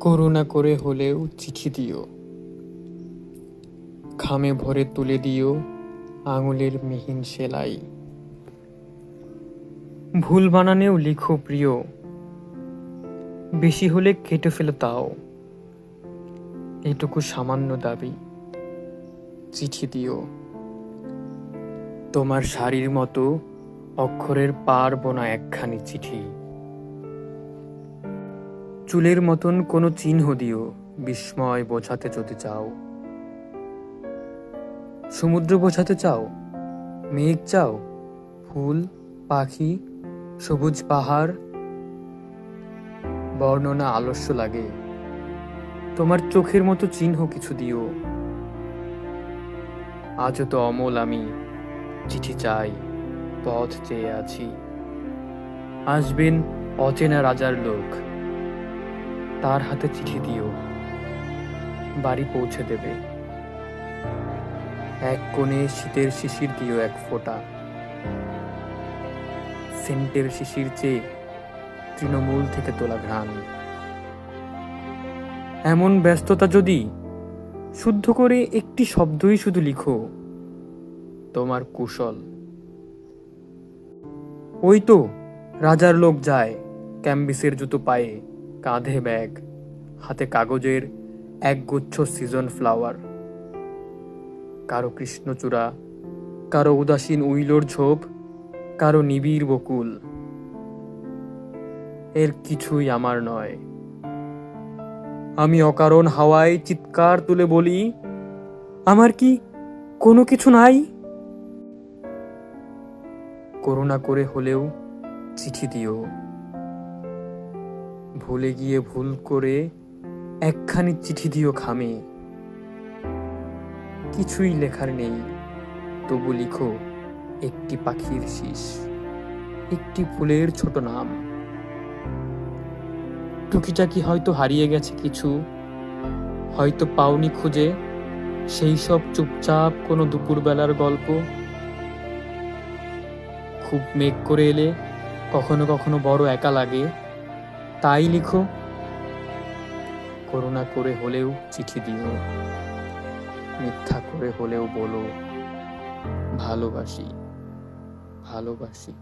করুণা করে হলেও চিঠি দিও, খামে ভরে তুলে দিও আঙুলের মিহিন সেলাই। ভুল বানানেও লিখো প্রিয়, বেশি হলে কেটে ফেলে তাও। এটুকু সামান্য দাবি, চিঠি দিও। তোমার শাড়ির মতো অক্ষরের পার বোনা একখানি চিঠি। চুলের মতন কোনো চিহ্ন দিও, বিস্ময় বোঝাতে যদি চাও। সমুদ্র বোঝাতে চাও, মেঘ চাও, ফুল, পাখি, সবুজ পাহাড়। বর্ণনা আলস্য লাগে, তোমার চোখের মতো চিহ্ন কিছু দিও। আজও তো অমল আমি, চিঠি চাই, পথ চেয়ে আছি। আসবেন অচেনা রাজার লোক, তার হাতে চিঠি দিও, বাড়ি পৌঁছে দেবে। এক কোণে শীতের শিশির দিও এক ফোঁটা, সেন্টের শিশির চেয়ে তৃণমূল থেকে তোলা ঘ্রাণ। এমন ব্যস্ততা যদি, শুদ্ধ করে একটি শব্দই শুধু লিখো, তোমার কুশল। ওই তো রাজার লোক যায়, ক্যাম্বিসের জুতো পায়ে, কাঁধে ব্যাগ, হাতে কাগজের একগুচ্ছ সিজন ফ্লাওয়ার। কারো কৃষ্ণচূড়া, কারো উদাসীন উইলোর ঝোপ, কারো নিবিড় বকুল। এর কিছুই আমার নয়। আমি অকারণ হাওয়ায় চিৎকার তুলে বলি, আমার কি কোনো কিছু নাই? করুণা করে হলেও চিঠি দিও, ভুলে গিয়ে ভুল করে একখানি চিঠি দিও খামে। কিছুই লেখার নেই, তবু লিখো একটি পাখির শীষ, একটি ফুলের ছোট নাম। টুকিটাকি হয়তো হারিয়ে গেছে কিছু, হয়তো পাওনি খুঁজে সেই সব চুপচাপ কোনো দুপুরবেলার গল্প। খুব মেঘ করে এলে কখনো কখনো বড় একা লাগে, তাই লিখো। করুণা করে হলেও চিঠি দিও, মিথ্যা করে হলেও বলো, ভালোবাসি, ভালোবাসি।